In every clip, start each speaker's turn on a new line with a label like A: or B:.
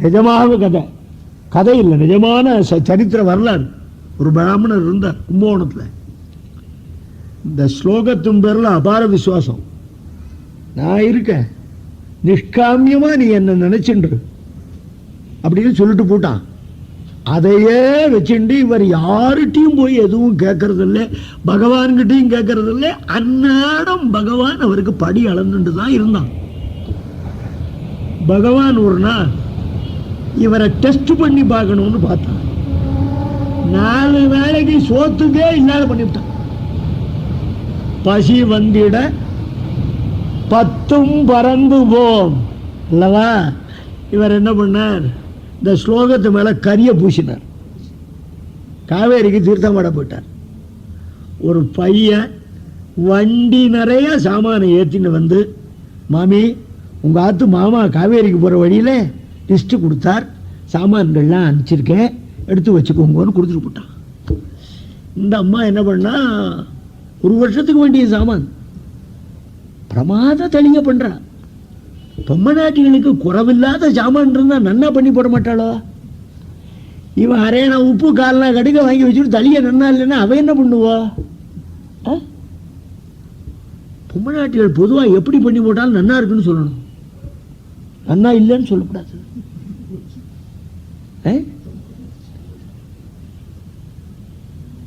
A: நிஜமாக கதை, கதை இல்லை, நிஜமான சரித்திர வரலாறு. ஒரு பிராமணர் இருந்தார் கும்பகோணத்தில். இந்த ஸ்லோகத்தின் பேரில் அபார விசுவாசம். நான் இருக்கேன், நிஷ்காமியமா நீ என்ன நினைச்சுன்று அப்படின்னு சொல்லிட்டு போட்டான். அதையே வச்சுட்டு இவர் யார்கிட்டையும் போய் எதுவும் கேட்கறது இல்லை, பகவான்கிட்டையும் கேட்கறது இல்லை. அந்நாடம் பகவான் அவருக்கு படி அளந்துட்டு தான் இருந்தான். பகவான் ஒரு நாள் இவரை டெஸ்ட் பண்ணி பார்க்கணும்னு பார்த்தான். 4 வேளைக்கு சோத்துக்கே இல்லாத பண்ணிவிட்டான். பசி வந்திட 10 பறந்து போம் அல்லவா. இவர் என்ன பண்ணார், இந்த ஸ்லோகத்து மேல கரிய பூசினார். காவேரிக்கு தீர்த்தமாட போயிட்டார். ஒரு பையன் வண்டி நிறைய சாமானை ஏற்றின்னு வந்து, மாமி உங்கள் ஆத்து மாமா காவேரிக்கு போகிற வழியில் லிஸ்ட்டு கொடுத்தார், சாமான்கள்லாம் அனுப்பிச்சிருக்கேன் எடுத்து வச்சுக்கோங்கன்னு கொடுத்துட்டு போட்டான். இந்த அம்மா என்ன பண்ணா, 1 வருஷத்துக்கு வேண்டிய சாமான் பிரமாத தெளிய பண்றா. பொம்மை நாட்டிகளுக்கு குறவில்லாத சாமான் இருந்தா நன்னா பண்ணி போட மாட்டாளோ. இவன் அரேனா உப்பு காலனா கடுக்க வாங்கி வச்சுட்டு தளிய நன்னா இல்லைன்னா அவன் என்ன பண்ணுவா. பொம்மை நாட்டிகள் பொதுவாக எப்படி பண்ணி போட்டாலும் நன்னா இருக்குன்னு சொல்லணும், நன்னா இல்லைன்னு சொல்லக்கூடாது.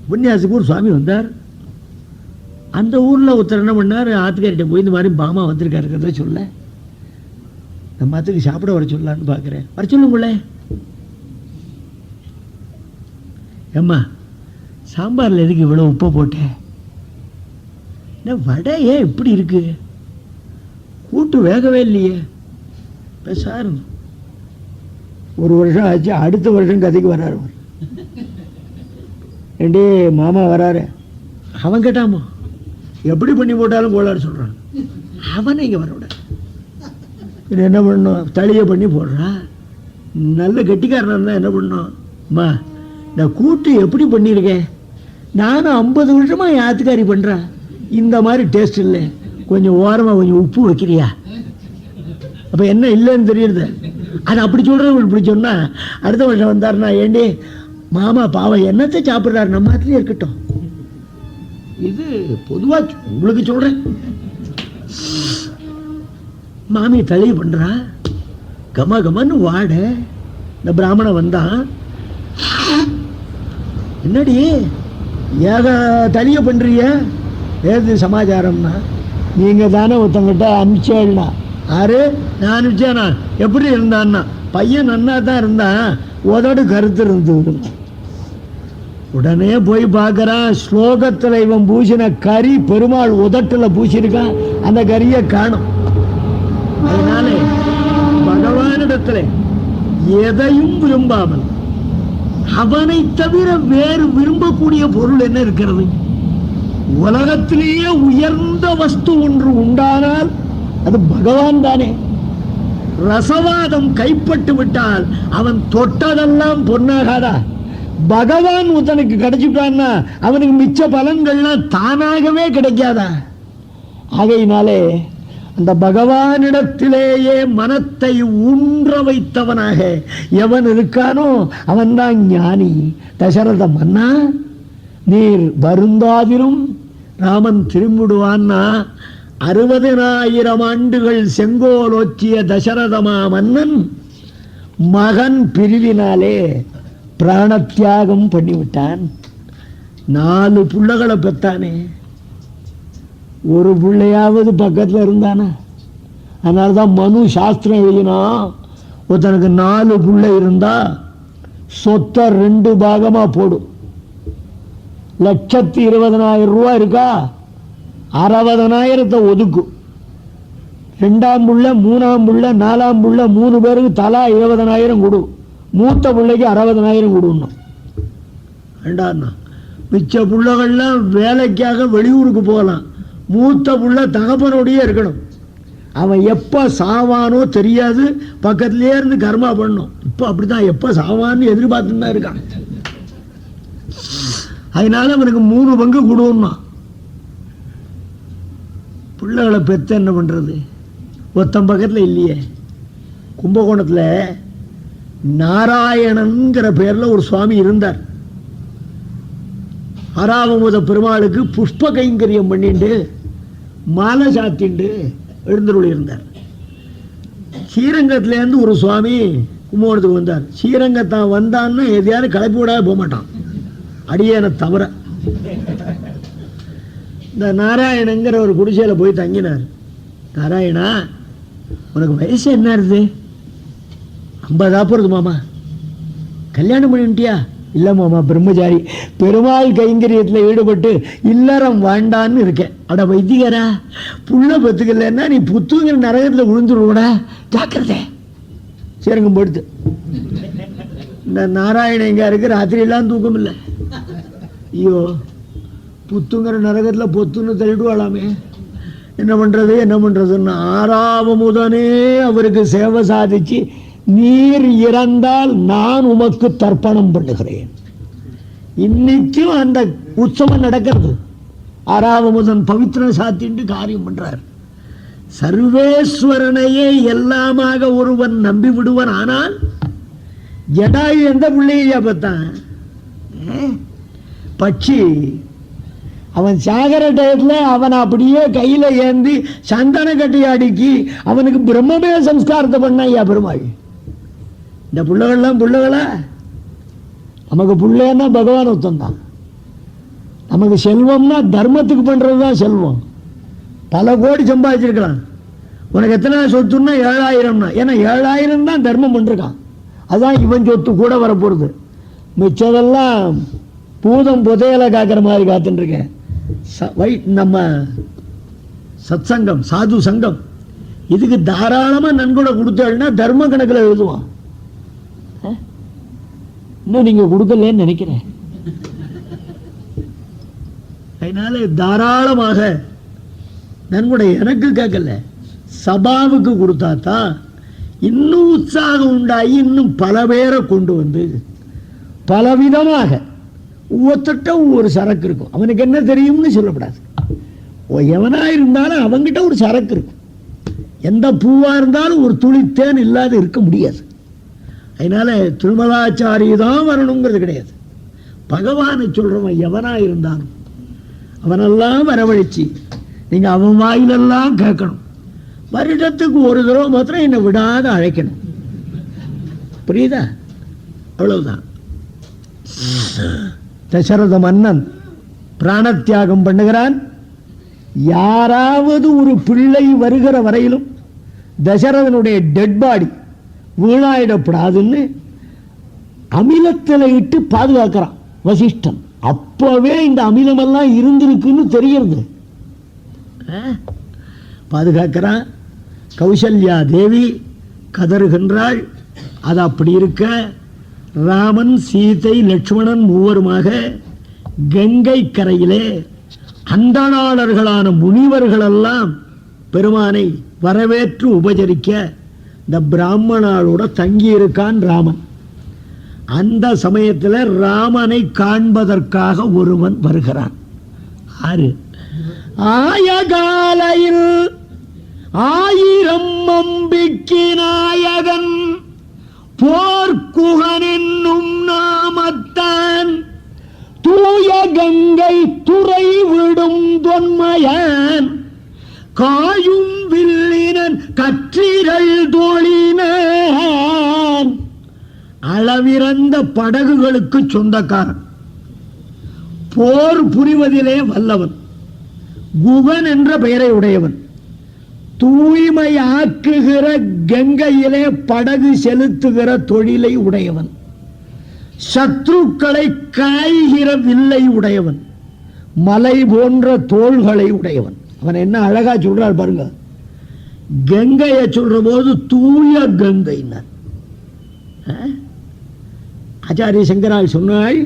A: உபன்யாசுக்கு ஒரு சுவாமி வந்தார். அந்த ஊரில் ஒருத்தர் என்ன பண்ணார், ஆத்துக்காரிட்ட போய் இந்த மாதிரி பாமா வந்திருக்காருக்கிறத சொல்ல, நம்ம ஆத்துக்கு சாப்பிட வர சொல்லலான்னு பார்க்குறேன், வர சொல்லுங்களே. ஏம்மா சாம்பாரில் எதுக்கு இவ்வளோ உப்பை போட்டேன், என்ன வடை ஏன் இப்படி இருக்கு, கூட்டு வேகவே இல்லையே, பேசாரு. 1 வருஷம் ஆச்சு, அடுத்த வருஷம் கதைக்கு வராரு. ஏண்டே மாமா வராரு. அவன் கேட்டாமா எப்படி பண்ணி போட்டாலும் கோளாறு சொல்கிறான். அவனை இங்கே வரவிட இது என்ன பண்ணணும், தளியை பண்ணி போடுறான். நல்ல கெட்டிக்காரனாக இருந்தால் என்ன பண்ணணும், அம்மா இந்த கூட்டு எப்படி பண்ணியிருக்கேன், நானும் 50 வருஷமாக என் ஆத்துக்காரி பண்ணுறேன், இந்த மாதிரி டேஸ்ட் இல்லை, கொஞ்சம் ஓரமாக கொஞ்சம் உப்பு வைக்கிறியா. அப்போ என்ன இல்லைன்னு தெரியுது. அது அப்படி சொல்கிறவங்க இப்படி சொன்னால் அடுத்த வருஷம் வந்தாருன்னா, ஏண்டி மாமா பாவம் என்னத்தை சாப்பிட்றாரு, நம்ம ஆத்துலேயே இருக்கட்டும். இது பொதுவாக உங்களுக்கு சொல்கிறேன். மாமி தளியை பண்ணுறா, கமா கமான்னு வாட. இந்த பிராமணன் வந்தான், என்னடி ஏக தளியை பண்ணுறிய, ஏது சமாச்சாரம்னா, நீங்கள் தானே ஒருத்தங்கிட்ட அனுப்பிச்சேன்னா. யாரு, நான் அனுப்பிச்சேனா, எப்படி இருந்தான்னா, பையன் நன்னா தான் இருந்தான், உதடு கருத்து இருந்தது. உடனே போய் பார்க்குறான், ஸ்லோகத்தில் இவன் பூசின கறி பெருமாள் உதட்டில் பூசியிருக்கான், அந்த கறியை காணும். அதனால பகவானிடத்தில் எதையும் விரும்பாமல் அவனை தவிர வேறு விரும்பக்கூடிய பொருள் என்ன இருக்கிறது. உலகத்திலேயே உயர்ந்த வஸ்து ஒன்று உண்டானால் அது பகவான் தானே. ரசவாதம் கைப்பட்டு விட்டால் அவன் தொட்டதெல்லாம் பொன்னாகாதா. பகவான் ஒருத்தனுக்கு கிடைச்சிட்டான்னா அவனுக்கு மிச்ச பலன்கள்லாம் தானாகவே கிடைக்காதா. ஆகையினாலே அந்த பகவானிடத்திலேயே மனத்தை ஊன்ற வைத்தவனாக எவன் இருக்கானோ அவன் தான் ஞானி. தசரத மன்னா, நீர் வருந்தாதிரும் ராமன் திரும்பிடுவான்னா, 60,000 ஆண்டுகள் செங்கோலோச்சிய தசரதமா மன்னன் மகன் பிரிவினாலே பிராணத்தியாகம் பண்ணிவிட்டான். 4 பிள்ளைகளை பெற்றானே, ஒரு பிள்ளையாவது பக்கத்தில் இருந்தானா. அதனால தான் மனு சாஸ்திரம் எழுதினா, ஒருத்தனுக்கு 4 பிள்ளை இருந்தா சொத்தை 2 பாகமா போடும். 1,20,000 ரூபா இருக்கா, 60,000 ஒதுக்கும். 2ஆம் புள்ள, 3ஆம் புள்ள, 4ஆம் புள்ள 3 பேருக்கு தலா 20,000 கொடு. மூத்த பிள்ளைக்கு 60,000 கொடுக்கணும். வேண்டாண்ணா, மிச்ச பிள்ளைகள்லாம் வேலைக்காக வெளியூருக்கு போகலாம். மூத்த புள்ள தகப்பனோடையே இருக்கணும். அவன் எப்போ சாவானோ தெரியாது, பக்கத்திலே இருந்து கர்மா பண்ணும். இப்போ அப்படிதான், எப்போ சாவான்னு எதிர்பார்த்துன்னு தான் இருக்கான். அதனால அவனுக்கு 3 பங்கு கொடுன்னா. பிள்ளைகளை பெற்ற என்ன பண்றது, ஒருத்தன் பக்கத்தில் இல்லையே. கும்பகோணத்தில் நாராயணன்கிற பேரில் ஒரு சுவாமி இருந்தார். ஆறாவமுத பெருமாளுக்கு புஷ்ப கைங்கரியம் பண்ணிட்டு மாலை சாத்திண்டு எழுந்தருள் இருந்தார். ஸ்ரீரங்கத்திலேருந்து ஒரு சுவாமி கும்பகோணத்துக்கு வந்தார். ஸ்ரீரங்கத்தான் வந்தான்னு எதையாவது கிளப்பி விடாத போக மாட்டான், அடியேனை தவிர. இந்த நாராயணங்கிற ஒரு குடிசையில் போய் தங்கினார். நாராயணா, உனக்கு வயசு என்ன இருக்குது? 50 போகிறது மாமா. கல்யாணம் பண்ணிட்டியா? இல்லை மாமா, பிரம்மச்சாரி. பெருமாள் கைங்கரியத்தில் ஈடுபட்டு இல்லறம் வேண்டான்னு இருக்கேன். அட வைத்தியரா, புள்ள பத்துக்கலன்னா நீ புத்துங்கிற நரகத்தில் விழுந்துருவடா, ஜாக்கிரதை. சேருங்க போடுத்து. இந்த நாராயணன் எங்கே இருக்கு? ராத்திரியெல்லாம் தூக்கம் இல்லை. ஐயோ, புத்துங்கிற நரகத்தில் பொத்துன்னு தள்ளிடுவாளாமே, என்ன பண்ணுறதுன்னு ஆறாவமுதனே அவருக்கு சேவை சாதிச்சு, நீர் இறந்தால் நான் உமக்கு தர்ப்பணம் பண்ணுகிறேன். இன்னைக்கும் அந்த உற்சவம் நடக்கிறது. ஆறாவமுதன் பவித்திர சாத்தின்னு காரியம் பண்றார். சர்வேஸ்வரனையே எல்லாமாக ஒருவன் நம்பி விடுவன். ஆனால் ஜடாயு எந்த பிள்ளையா பார்த்தான்? பட்சி. அவன் சாகர டயத்தில் அவனை அப்படியே கையில் ஏந்தி சந்தன கட்டி அடுக்கி அவனுக்கு பிரம்மமே சம்ஸ்காரத்தை பண்ண ஐயா பெருமாள். இந்த பிள்ளைகள்லாம் பிள்ளைகளா? நமக்கு பிள்ளைன்னா பகவான் ஒருத்தந்தான். நமக்கு செல்வம்னா தர்மத்துக்கு பண்ணுறது தான் செல்வம். பல கோடி சம்பாதிச்சிருக்கலாம். உனக்கு எத்தனை சொத்துன்னா 7000னா, ஏன்னா 7000 தான் தர்மம் பண்ணிருக்கான். அதுதான் இவன் சொத்து கூட வரப்போகிறது. மிச்சதெல்லாம் பூதம் புதையலை காக்கிற மாதிரி காத்துட்டு இருக்கேன். நம்ம சத்சங்கம், சாது சங்கம், இதுக்கு தாராளமாக நன்கொடை கொடுத்தாள்னா தர்ம கணக்கில் எழுதுவான். இன்னும் நீங்க கொடுக்கலன்னு நினைக்கிறேன். அதனால தாராளமாக நன்கொடை எனக்கு கேட்கல, சபாவுக்கு கொடுத்தா தான் இன்னும் உற்சாகம் உண்டாகி இன்னும் பல பேரை கொண்டு வந்து பலவிதமாக ஒவ்வொருத்தட்ட ஒவ்வொரு சரக்கு இருக்கும். அவனுக்கு என்ன தெரியும்னு சொல்லப்படாது. எவனா இருந்தாலும் அவங்கிட்ட ஒரு சரக்கு இருக்கும். எந்த பூவா இருந்தாலும் ஒரு துளித்தேன் இல்லாத இருக்க முடியாது. அதனால திருமலாச்சாரி தான் வரணுங்கிறது கிடையாது. பகவானை சொல்றவன் எவனா இருந்தாலும் அவனெல்லாம் வரவழைச்சு நீங்க அவன் வாயிலெல்லாம் கேட்கணும். வருடத்துக்கு ஒரு தடவை மாத்திரம் என்னை விடாத அழைக்கணும். புரியுதா? அவ்வளவுதான். தசரத மன்னன் பிராணத்தியாகம் பண்ணுகிறான். யாராவது ஒரு பிள்ளை வருகிற வரையிலும் தசரதனுடைய டெட் பாடி வீணாயிடப்படாதுன்னு அமிலத்தில் இட்டு பாதுகாக்கிறான் வசிஷ்டன். அப்பவே இந்த அமிலமெல்லாம் இருந்திருக்குன்னு தெரிகிறது. பாதுகாக்கிறான். கௌசல்யா தேவி கதறுகின்றாள். அது அப்படி இருக்க ராமன், சீதை, லட்சுமணன் மூவருமாக கங்கை கரையிலே அந்தணாளர்களான முனிவர்களெல்லாம் பெருமானை வரவேற்று உபசரிக்க இந்த பிராமணாளோட தங்கியிருக்கான் ராமன். அந்த சமயத்தில் ராமனை காண்பதற்காக ஒருவன் வருகிறான். ஆறு ஆயகாலையில் 1000 அம்பிக்கு நாயகன் போர்க்குகன் என்னும் நாமத்தான் தூய கங்கை துறை விடும் தொன்மையான் காயும் வில்லினன் கற்றிரள் தோழினான் அளவிறந்த படகுகளுக்கு சொந்தக்காரன், போர் புரிவதிலே வல்லவன், குகன் என்ற பெயரை உடையவன், தூய்மை ஆக்குகிற கங்கையிலே படகு செலுத்துகிற தொழிலை உடையவன், சத்ருக்களை காய்கிற வில்லை உடையவன், மலை போன்ற தோள்களை உடையவன். அவன் என்ன அழகா சொல்றார் பாருங்க. கங்கையை சொல்ற போது தூய கங்கை. ஆச்சாரிய சங்கரால் சொன்னாள்,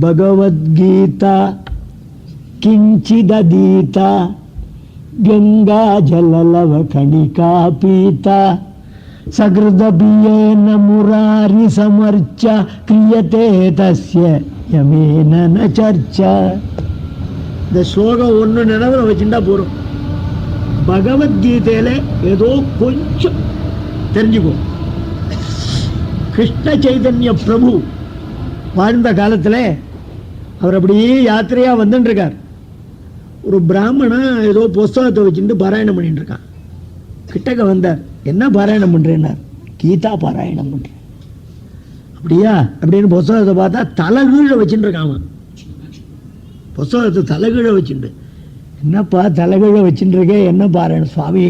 A: பகவத்கீதா கிஞ்சிதீதா கங்கா ஜலலவ கணிகா பீதா சகிருதபியேன முராரி சமர்ச்ச கிரியதே தஸ்ய யமேன ந சர்ச்சா. இந்த ஸ்லோகம் ஒன்று நினைவில் வச்சுட்டா போறோம். பகவத்கீதையில ஏதோ கொஞ்சம் தெரிஞ்சுக்கோ. கிருஷ்ண சைதன்ய பிரபு வாழ்ந்த காலத்தில் அவர் அப்படியே யாத்திரையாக வந்துட்டு இருக்கார். ஒரு பிராமணன் ஏதோ புஸ்தகத்தை வச்சுட்டு பாராயணம் பண்ணிட்டு இருக்கான். கிட்டக்க வந்தார். என்ன பாராயணம் பண்ணுறேன்னார். கீதா பாராயணம் பண்ணுறேன். அப்படியா அப்படின்னு புஸ்தகத்தை பார்த்தா தலைகீழ வச்சுட்டு இருக்கான். புஸ்தகத்தை தலைகீழ வச்சுட்டு, என்னப்பா தலைகீழ வச்சுட்டு இருக்கேன், என்ன பாராயணம்? சுவாமி,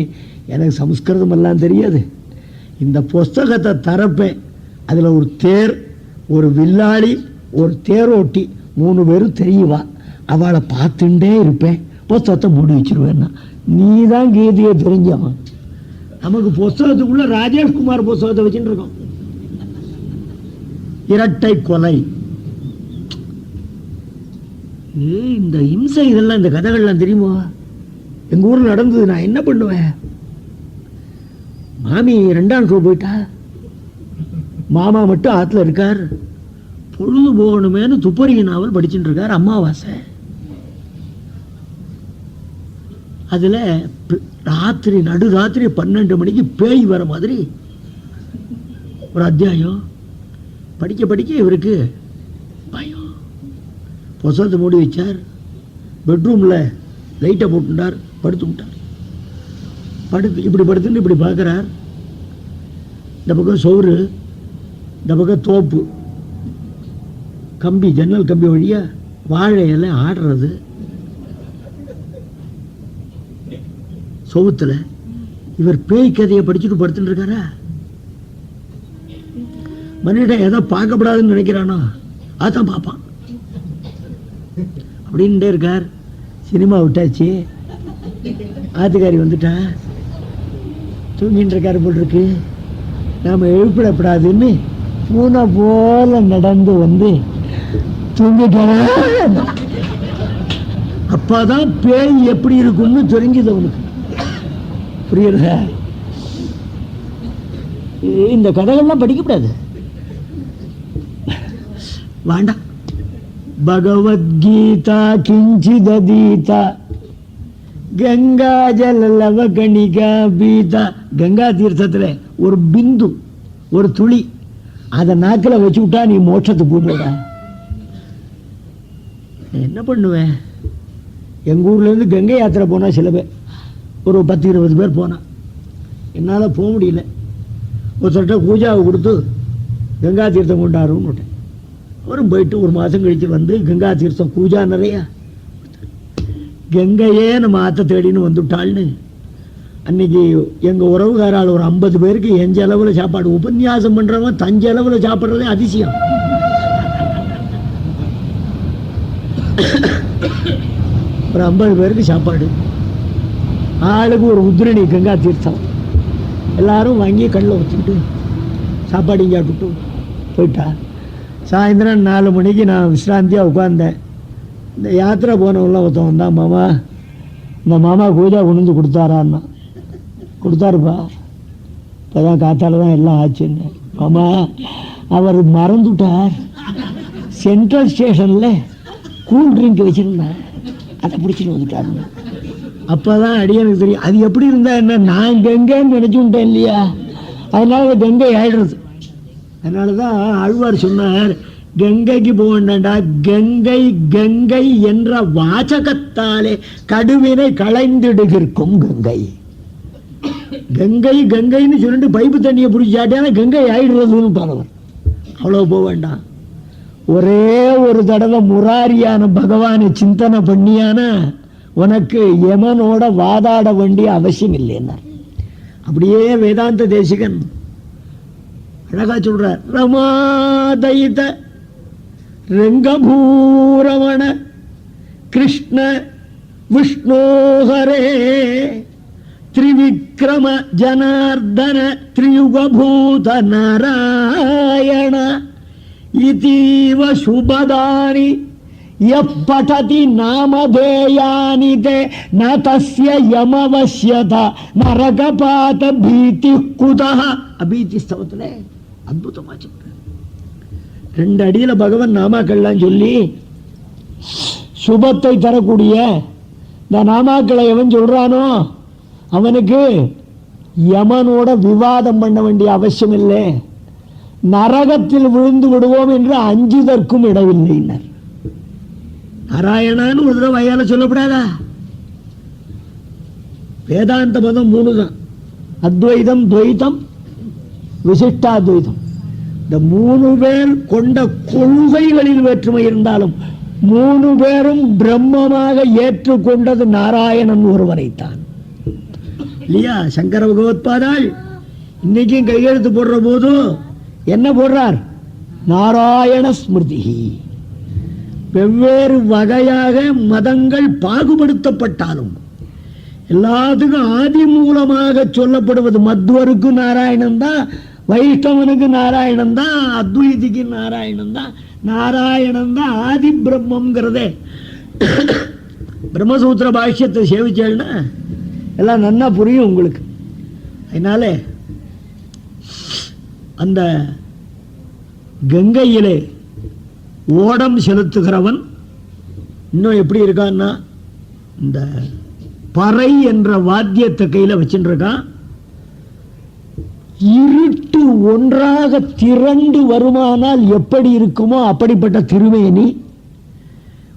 A: எனக்கு சம்ஸ்கிருதம் எல்லாம் தெரியாது, இந்த புஸ்தகத்தை தரப்பேன், அதில் ஒரு தேர், ஒரு வில்லாளி, ஒரு தேரோட்டி 3 பேரும் தெரியவா, அவளை பார்த்துட்டே இருப்பேன், புஸ்தகத்தை மூடி வச்சிருவேன்னா. நீ தான் கீதையை தெரிஞ்சவன். நமக்கு புஸ்தகத்துக்குள்ள ராஜேஷ்குமார் புஸ்தகத்தை வச்சுட்டு இருக்கோம். இரட்டை கொலை, இந்த இம்சை, இதெல்லாம் இந்த கதைகள்லாம் தெரியுமா? எங்க ஊர்ல நடந்தது. நான் என்ன பண்ணுவேன், மாமி 2ஆம் ஷோ போயிட்டா, மாமா மட்டும் ஆத்துல இருக்கார். பொழுது போகணுமேனு துப்பறிய நாவல் படிச்சுட்டு இருக்கார். அமாவாசை. அதுல ராத்திரி நடுராத்திரி 12 மணிக்கு பேய் வர மாதிரி ஒரு அத்தியாயம். படிக்க படிக்க இவருக்கு பயம். புசத்தை மூடி வச்சார். பெட்ரூம்ல லைட்டை போட்டுட்டார். படுத்து விட்டார். இப்படி படுத்துட்டு இப்படி பார்க்கிறார். இந்த பக்கம் சோறு, இந்த பக்கம் தோப்பு, கம்பி, ஜன்னல் கம்பி வழியா வாழை இலை ஆடுறது சோத்துல. இவர் பேய் கதையை படிச்சுட்டு படுத்துட்டு இருக்காரா? மனிதன் எதை பார்க்கப்படாதுன்னு நினைக்கிறானோ அதான் பார்ப்பான். அப்படின்ட்டே இருக்கார். சினிமா விட்டாச்சு. ஆத்துக்காரி வந்துட்டா, தூங்கிட்டு இருக்காரு போல் இருக்கு. நாம எழுப்பிடப்படாதுன்னு பூனை போல நடந்து வந்து தூங்கிட்டான. அப்பதான் பேய் எப்படி இருக்கும்னு தெரிஞ்சது அவனுக்கு. புரியுற? இந்த கதைகள்லாம் படிக்கப்படாது, வேண்டாம். பகவத்கீதா கிஞ்சிதீதா கங்கா ஜல லவகணிகா பீதா. கங்கா தீர்த்தத்துல ஒரு பிந்து, ஒரு துளி, அதை நாக்கில் வச்சு விட்டா நீ மோட்சத்துக்கு போடுவ. என்ன பண்ணுவேன்? எங்க ஊர்ல இருந்து கங்கை யாத்திரை போனா சில பேர், ஒரு 10-20 பேர் போனா. என்னால் போக முடியல. ஒருத்தர்கிட்ட பூஜாவை கொடுத்து கங்கா தீர்த்தம் கொண்டாருன்னு விட்டேன். அவரும் போயிட்டு 1 மாதம் கழிச்சு வந்து கங்கா தீர்த்தம் பூஜா நிறையா. கங்கையே நம்ம ஆற்ற தேடின்னு வந்துட்டாள்னு அன்னைக்கு எங்கள் உறவுகாரால் ஒரு 50 பேருக்கு எஞ்ச அளவில் சாப்பாடு. உபன்யாசம் பண்ணுறவன் தஞ்ச அளவில் சாப்பிட்றதே அதிசயம். ஒரு 50 பேருக்கு சாப்பாடு, ஆளுக்கு ஒரு உத்ரணி கங்கா தீர்த்தம். எல்லாரும் வாங்கி கண்ணில் ஊற்றிக்கிட்டு சாப்பாடு சாப்பிட்டுட்டு போயிட்டா. சாயந்தரம் 4 மணிக்கு நான் விசிராந்தியாக உட்கார்ந்தேன். இந்த யாத்திரை போனவங்களாம் ஒருத்தன் வந்தான். மாமா, இந்த மாமா பூஜா கொண்டு கொடுத்தாரான்னா. கொடுத்தாருப்பா, இப்போதான் காத்தால தான் எல்லாம் ஆச்சுன்னு. மாமா, அவர் மறந்துட்டார், சென்ட்ரல் ஸ்டேஷனில் கூல் ட்ரிங்க் வச்சுருந்தேன், அதை பிடிச்சிட்டு வந்துட்டாருன்னு. அப்போ தான் அடியனுக்கு தெரியும் அது எப்படி இருந்தா என்ன. நான் கங்கைன்னு நினச்சுட்டேன் இல்லையா, அதனால கங்கை ஆயிடுறது. அதனால தான் ஆழ்வார் சொன்னார், கங்கைக்கு போக வேண்டாண்டா, கங்கை கங்கை என்ற வாசகத்தாலே கடுவினை களைந்திடுகிற்கும் கங்கை. கங்கை கங்கைன்னு சொல்லிட்டு பைப்பு தண்ணியை பிடிச்சாட்டியான கங்கை ஆயிடுறதுன்னு பாருவர். அவ்வளோ போக வேண்டாம். ஒரே ஒரு தடவை முராரியான பகவானை சிந்தனை பண்ணியானா உனக்கு யமனோட வாதாட வேண்டிய அவசியம் இல்லைன்னா. அப்படியே வேதாந்த தேசிகன் அழகா சொல்றார். ரமாதயித ரங்கபூரமண கிருஷ்ண விஷ்ணோஹரே திரிவிக்ரம ஜனார்தன திரியுகபூத நாராயண இதீவ சுபதானி யப்படதி நாமதேயானி தே ந தஸ்ய யமவஸ்யத நரகபாத பீதி குதஹ. அபீதி ஸ்தவத்துல அற்புதமா சொல்ற. 2 அடியில பகவான் நாமாக்கள்லாம் சொல்லி சுபத்தை தரக்கூடிய இந்த நாமாக்களை எவன் சொல்றானோ அவனுக்கு யமனோட விவாதம் பண்ண வேண்டிய அவசியம் இல்லை, நரகத்தில் விழுந்து விடுவோம் என்று அஞ்சுதற்கும் இடமில்லை. நாராயணான்னு ஒரு தடவை வயல சொல்லப்படாதா? வேதாந்த மதம் 3 தான், அத்வைதம், துவைதம், விசிஷ்டாத்வைதம். இந்த 3 பேர் கொண்ட கொள்கைகளில் வேற்றுமை இருந்தாலும் 3 பேரும் பிரம்மமாக ஏற்றுக்கொண்டது நாராயணன் ஒருவரைத்தான் இல்லையா? சங்கர பகவத்பாதாள் இன்னைக்கும் கையெழுத்து போடுற போது என்ன போடுறார்? நாராயண ஸ்மிருதி. வெவ்வேறு வகையாக மதங்கள் பாகுபடுத்தப்பட்டாலும் எல்லாத்துக்கும் ஆதி மூலமாக சொல்லப்படுவது மத்வருக்கு நாராயணன் தான், வைஷ்ணவனுக்கு நாராயணன் தான், அத்வைதிக்கு நாராயணன் தான். நாராயணன் தான் ஆதி பிரம்மங்கிறதே. பிரம்மசூத்திர பாஷ்யத்தை சேவிச்சேன்னா எல்லாம் நன்னா புரியும் உங்களுக்கு. அதனால அந்த கங்கையிலே ஓடம் செலுத்துகிறவன் இன்னும் எப்படி இருக்கான்னா, இந்த பறை என்ற வாத்தியத்தை கையில் வச்சுருக்கான். இருட்டு ஒன்றாக திரண்டு வருமானால் எப்படி இருக்குமோ அப்படிப்பட்ட திருமேனி.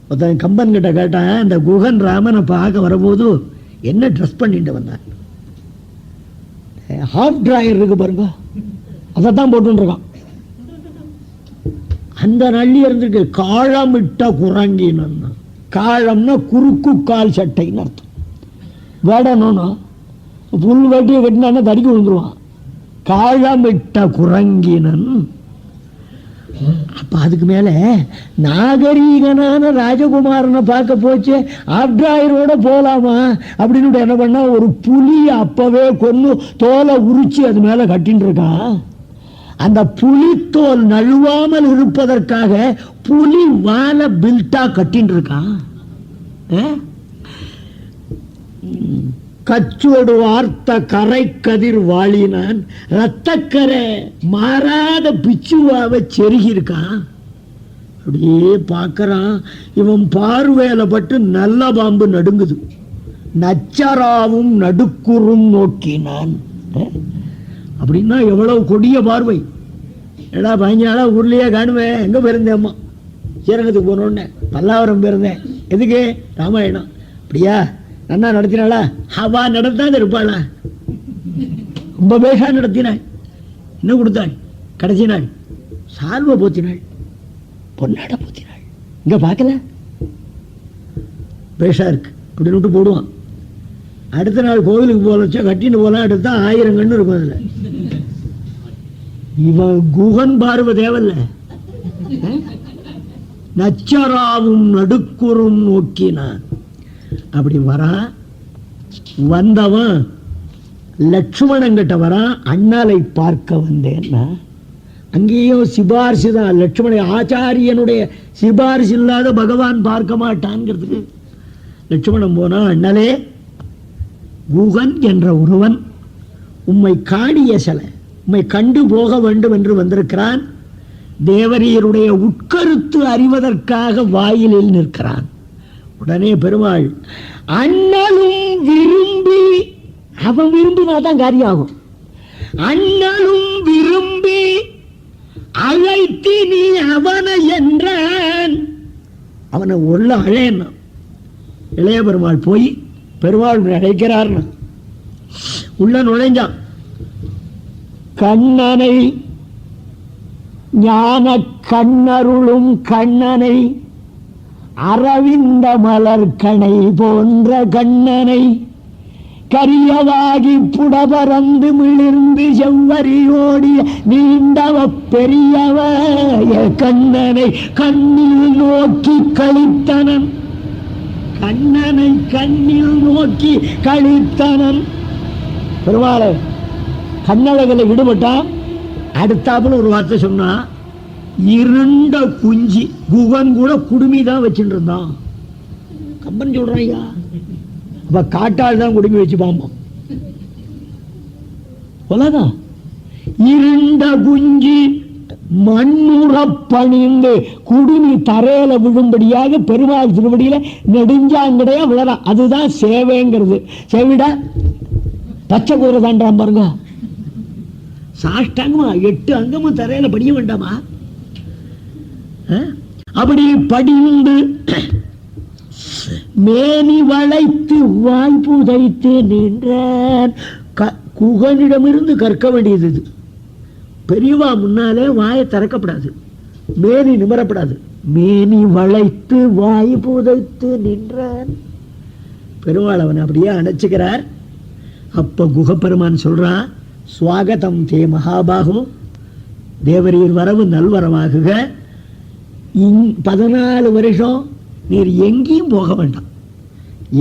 A: ஒருத்தன் கம்பன் கிட்ட கேட்டான், இந்த குகன் ராமனை பார்க்க வரும்போது என்ன ட்ரெஸ் பண்ணிட்டு வந்தான்? ஹாஃப் டிராயர் இருக்கு பாருங்க, அதைத்தான் போட்டுருக்கான். அந்த நள்ளி இருந்திருக்கு காழமிட்ட குரங்கின்னு. காழம்னா குறுக்கு கால் சட்டைன்னு அர்த்தம். வேடணும்னா புல் வெட்டி வெட்டினா தடிக்க விழுந்துருவான். காழமிட்ட குரங்கினன். அப்ப அதுக்கு மேல நாகரீகனான ராஜகுமாரனை பார்க்க போச்சு, ஆப்டிராயரோட போலாமா அப்படின்னு என்ன பண்ணா, ஒரு புலி அப்பவே கொன்னு தோலை உரிச்சு அது மேல கட்டின்னு இருக்கான். அந்த புலித்தோல் நழுவாமல் இருப்பதற்காக புலி வாழை பில்ட்டா கட்டின்னு இருக்கான். கச்சோடு வார்த்த கரை கதிர் வாழினான், ரத்தக்கரை மாறாத பிச்சுவாவை செருகிருக்கான். அப்படியே பார்க்கறான். இவன் பார்வையில பட்டு நல்ல பாம்பு நடுங்குது. நச்சராவும் நடுக்குறும் நோக்கினான். அப்படின்னா எவ்வளவு கொடிய பார்வை. ஏடா 15 நாளா ஊர்லயே காணுவேன், எங்க போயிருந்தேன்? அம்மா ஸ்ரீரங்கத்துக்கு போனோடனே பல்லாவரம் போயிருந்தேன். எதுக்கு? ராமாயணம். அப்படியா? நன்னா நடத்தினாளா? அவா நடத்தாத இருப்பாளா? ரொம்ப பேஷா நடத்தினாள். என்ன கொடுத்தாள்? கடைசி நாள் சால்வை போத்தினாள், பொன்னாட போத்தினாள். இங்க பார்க்கல, பேஷா இருக்கு அப்படின்னு விட்டு போடுவான். அடுத்த நாள் கோவிலுக்கு போலச்சா கட்டின்னு போலாம், எடுத்தா 1000 கண்ணு இருக்கும் அதுல. இவன் குகன் பார்வை தேவல்ல. நச்சராவும் நடுக்குறும் நோக்கினான். அப்படி வரான். வந்தவன் லட்சுமணங்கிட்ட வரான். அண்ணலை பார்க்க வந்தேன்னா அங்கேயும் சிபாரிசு தான். லட்சுமண ஆச்சாரியனுடைய சிபாரிசு இல்லாத பகவான் பார்க்க மாட்டான்ங்கிறதுக்கு லட்சுமணன் போனா, அண்ணலே குகன் என்ற ஒருவன் உம்மை காணிய சிலை, உம்மை கண்டு போக வேண்டும் என்று வந்திருக்கிறான். தேவரீருடைய உட்கருத்து அறிவதற்காக வாயிலில் நிற்கிறான். உடனே பெருமாள் அண்ணலும் விரும்பி, அவன் விரும்பினாதான் காரியம் ஆகும். அண்ணலும் விரும்பி அழைத்தி நீ அவனை என்றான். அவனை உள்ள அழையன்னா இளைய பெருமாள் போய் பெருமாள் அழைக்கிறார்னா உள்ள நுழைஞ்சான். கண்ணனை ஞான கண்ணருளும் கண்ணனை, அரவிந்த மலர்கணை போன்ற கண்ணனை, கரியவாகி புடபரந்து மிளிர்ந்து செவ்வரியோடிய நீண்டவ பெரியவ கண்ணனை கண்ணில் நோக்கி கழித்தனன். கண்ணனை கண்ணில் நோக்கி கழித்தனன். பெருமாளை கண்ணழகில் ஈடுபட்டான். அடுத்தாப்புல ஒரு வார்த்தை சொன்னா, இருண்ட குஞ்சி. குகன் கூட குடுமி தான் வச்சுட்டு இருந்தான். கம்பன் சொல்றாங்க. அப்ப காட்டாள் தான் குடுமி வச்சு பாம்பம் போலதான். இருண்ட குஞ்சி மண்ணுற பணிந்து குடுமி தரையில விழும்படியாக பெருமாள் திருவடியில நெடுஞ்சாங்கடையா விழறான். அதுதான் சேவைங்கிறது. செவிட பச்சை குதிரை தாண்டாம் பாருங்க. சாஷ்டாங்கமா 8 அங்கமும் தரையில படிய வேண்டாமா? அப்படி படிந்து மேனி வளைத்து வாய் புதைத்து நின்றான். குகனிடமிருந்து கற்க வேண்டியது இது. பெரியவா முன்னாலே வாயை திறக்கப்படாது, மேனி நிமரப்படாது. மேனி வளைத்து வாய் புதைத்து நின்றான். பெருமாள் அவன் அப்படியே அணைச்சுக்கிறார். அப்ப குகப்பெருமான் சொல்றான், ஸ்வாகதம் தே மகாபாகு, தேவரீர் வரவு நல்வரவாகுக. 14 வருஷம் நீர் எங்கேயும் போக வேண்டாம்,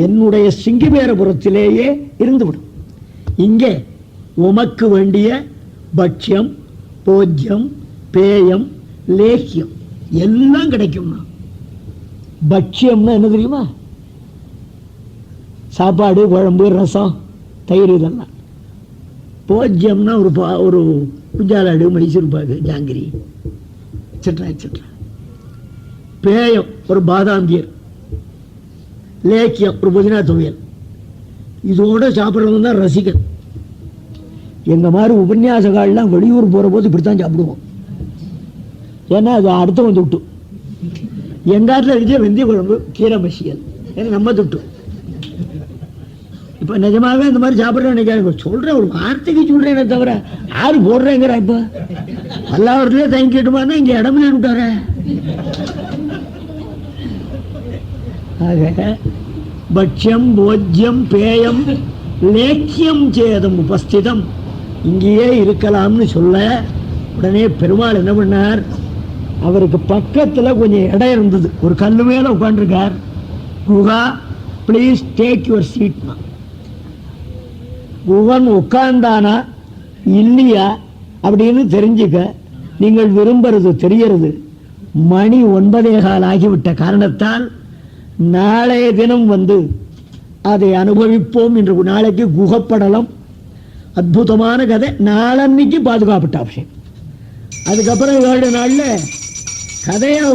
A: என்னுடைய சிங்கிபேரபுரத்திலேயே இருந்துவிடும். இங்கே உமக்கு வேண்டிய பட்சியம், போஜ்யம், பேயம், லேக்கியம் எல்லாம் கிடைக்கும்னா. பட்சியம்னா என்ன தெரியுமா? சாப்பாடு, குழம்பு, ரசம், தயிர் இதெல்லாம். போஜ்யம்னா ஒரு குஞ்சாலாடு, மைசூர் பாகு, ஜாங்கிரி, எக்ஸெட்ரா எக்ஸெட்ரா. பேயம் ஒரு பாதாம்பியர், லேக்கியம் ஒரு புதினா துவையல். இதோட சாப்பிட்றவங்க தான் ரசிகன். எங்க மாதிரி உபன்யாசகாலாம் வெளியூர் போற போது இப்படித்தான் சாப்பிடுவோம். ஏன்னா அது அடுத்தவன் துட்டு. எங்காட்டில் இருக்க வெந்தய குழம்பு, கீரை மசியல், ஏன்னா நம்ம துட்டு. இப்ப நிஜமாவே இந்த மாதிரி சாப்பிட்றேன் நினைக்காது. சொல்றேன், ஒரு வார்த்தைக்கு சொல்றேனே தவிர யாரு போடுறேங்கிற. இப்ப எல்லாவற்றிலே தங்கிட்டுமானா இங்க இடமே விட்டார. பட்சியம், போஜ்யம், பேயம், லேக்கியம் சேதம் உபஸ்திதம், இங்கேயே இருக்கலாம்னு சொல்ல உடனே பெருமாள் என்ன பண்ணார், அவருக்கு பக்கத்துல கொஞ்சம் இடம் இருந்தது, ஒரு கல்லு மேல உட்காந்துருக்கார். குகா பிளீஸ் டேக் யுவர் சீட்னா. குகன் உட்கார்ந்தானா இல்லையா அப்படின்னு தெரிஞ்சுக்க நீங்கள் விரும்புறது தெரியறது. மணி 9:15 ஆகிவிட்ட காரணத்தால் நாளைய தினம் வந்து அதை அனுபவிப்போம் என்று. நாளைக்கு குகப்படலம், அற்புதமான கதை. நாளன்னைக்கு பாதுகாப்பட்ட அவசியம். அதுக்கப்புறம் 7 நாள்ல கதையா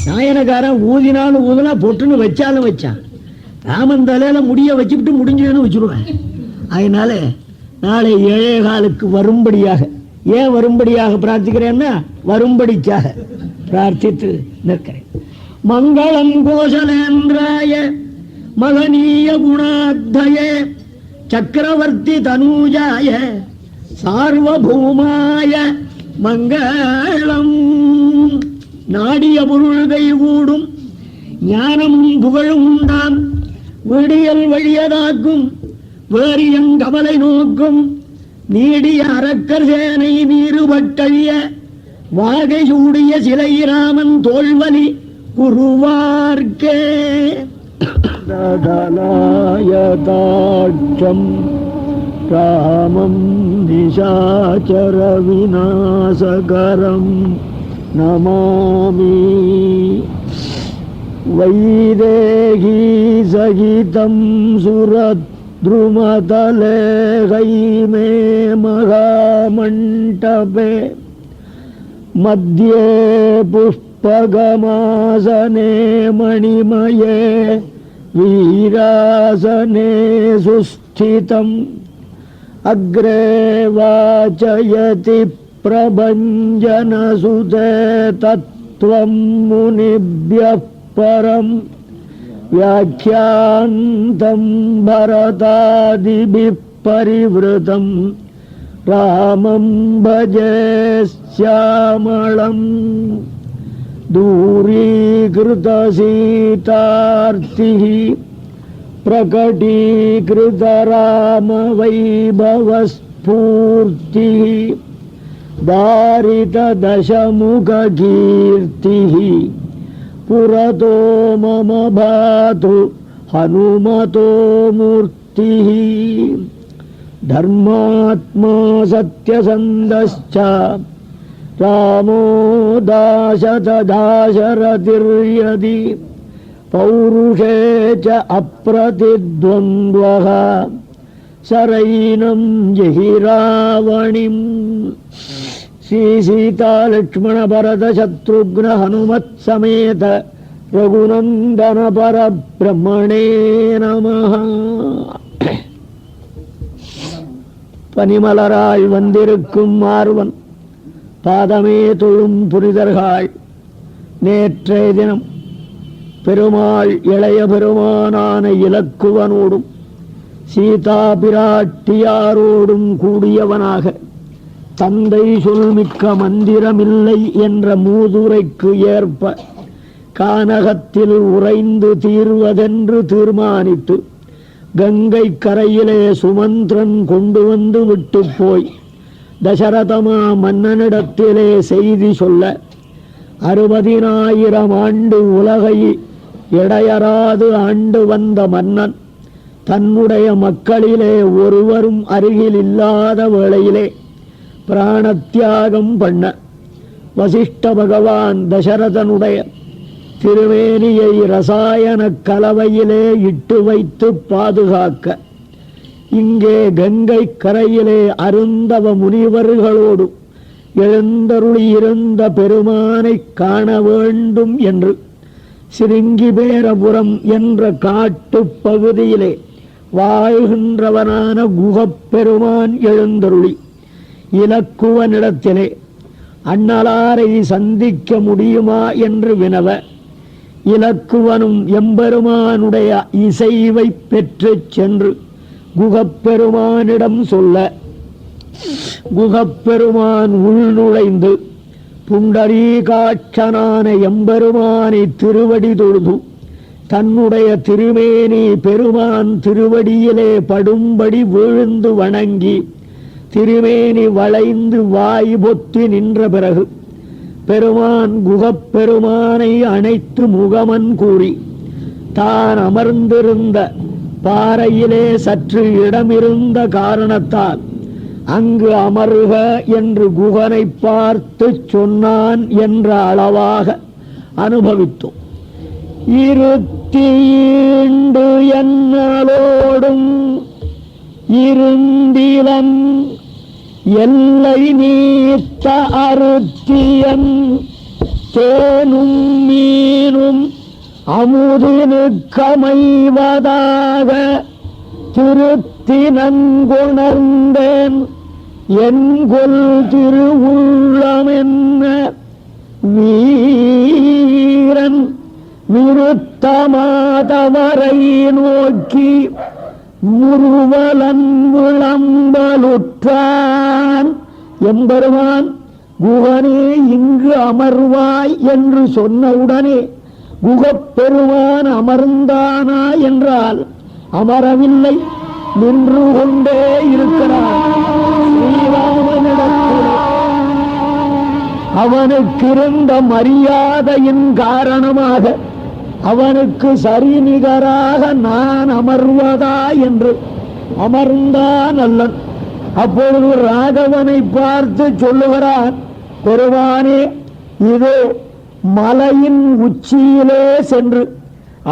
A: நாயனக்காரன் ஊதினாலும் ஊதினா பொட்டுன்னு வச்சாலும் வச்சான். ராமன் தலையில முடிய வச்சுக்கிட்டு முடிஞ்சதுன்னு வச்சுருவேன். அதனால நாளை 7:15 வரும்படியாக, ஏன் வரும்படியாக பிரார்த்திக்கிறேன்னா வரும்படிக்காக பிரார்த்தித்து நிற்கிறேன். மங்களம் கோசலேந்திராய மகனீய குணாத்வயே சக்கரவர்த்தி தனூஜாய சார்வபூமாய மங்களம். நாடிய பொருள்கை கூடும், ஞானமும் புகழும் உண்டாம், விடியல் வழியதாக்கும், வேரியங் கமலை நோக்கும், நீடிய அரக்கர் சேனை நீருபட்டழிய, வாகை சூடிய சிலை ராமன் தோல்வலி குருவார்க்கே. ததலாயதாட்சம் ராமம் நிசாச்சர விநாசகரம் நமாமி. வைதேகி சகிதம் சுரத்ருமதலே கைமே மகாமண்டபே மத்யே புஷ்பகமாசனே மணிமயே வீராசனே சுஸ்திதம். அக்ரே வாசயதி பிரபஞ்சனசுதே தத்வம் முனிப்யः பரம் வியாக்யாந்தம் பரதாதிபிः பரிவ்ருதம் ராமம் பஜே ஸ்யாமளம். दूरीकृत सीतार्तिः प्रकटीकृत राम वैभवस्फूर्तिः दारित दशमुख कीर्तिः पुरतो मम भातु हनुमतो मूर्तिः. धर्मात्मा सत्यसन्धश्च रामो दाशरथिर्यदि पौरुषे च अप्रतिद्वन्द्वः सरैनं जहि रावणिम्. श्री सीता लक्ष्मण भरत शत्रुघ्न हनुमत् समेत रघुनंदन परब्रह्मणे नमः. பனிமலராய் வந்திருக்கும் மார்வன் பாதமே தொழும் புரிதர்கள் நேற்றைய தினம் பெருமாள் இளைய பெருமானான இலக்குவனோடும் சீதா பிராட்டியாரோடும் கூடியவனாக தந்தை சொல்மிக்க மந்திரமில்லை என்ற மூதுரைக்கு ஏற்ப கானகத்தில் உறைந்து தீர்வதென்று தீர்மானித்து கங்கை கரையிலே சுமந்திரன் கொண்டு வந்து விட்டு போய் தசரதமா மன்னனிடத்திலே செய்தி சொல்ல 60,000 ஆண்டு உலகை இடையறாது ஆண்டு வந்த மன்னன் தன்னுடைய மக்களிலே ஒருவரும் அருகில் இல்லாத வேளையிலே பிராணத்தியாகம் பண்ண வசிஷ்ட பகவான் தசரதனுடைய திருமேனியை ரசாயன கலவையிலே இட்டு வைத்து பாதுகாக்க இங்கே கங்கை கரையிலே அருந்தவ முனிவர்களோடு எழுந்தருளியிருந்த பெருமானை காண வேண்டும் என்று சிருங்கிபேரபுரம் என்ற காட்டு பகுதியிலே வாழ்கின்றவனான குகப்பெருமான் எழுந்தருளி இலக்குவனிடத்திலே அண்ணலாரை சந்திக்க முடியுமா என்று வினவ இலக்குவனும் எம்பெருமானுடைய இசைவை பெற்று சென்று குகப்பெருமானிடம் சொல்ல குகப்பெருமான் உள்நுழைந்து புண்டரீகாட்சனான எம்பெருமானை திருவடி தொழுது தன்னுடைய திருமேனி பெருமான் திருவடியிலே படும்படி விழுந்து வணங்கி திருமேனி வளைந்து வாய் பொத்தி நின்ற பிறகு பெருமான் குகப்பெருமானை அணைத்து முகமன் கூறி தான் அமர்ந்திருந்த பாறையிலே சற்று இடமிருந்த காரணத்தால் அங்கு அமருக என்று குகனை பார்த்து சொன்னான் என்ற அளவாக அனுபவித்தோம். இருத்தீண்டு என்னோடும் இருந்திலன் எல்லை நீத்த அருத்தியன் தேனும் மீனும் அமுதினுக்கமைவதாக திருத்தினங்குணர்ந்தேன் என்கொல் திருவுள்ளமென்ன வீரன் விருத்தமாதவரை நோக்கி முருவலன் விளம்பலுற்றான். எம்பெருமான் குகனே இங்கு அமர்வாய் என்று சொன்னவுடனே குகப்பெருமான் அமர்ந்தானா என்றால் அமரவில்லை, நின்று கொண்டே இருக்கிறார். ஸ்ரீராமனிடத்தில் அவனுக்கிருந்த மரியாதையின் காரணமாக அவனுக்கு சரிநிகராக நான் அமர்வதா என்று அமர்ந்தான் அல்லன். அப்பொழுது ராகவனை பார்த்து சொல்லுகிறான், பெருமானே இதோ மலையின் உச்சியிலே சென்று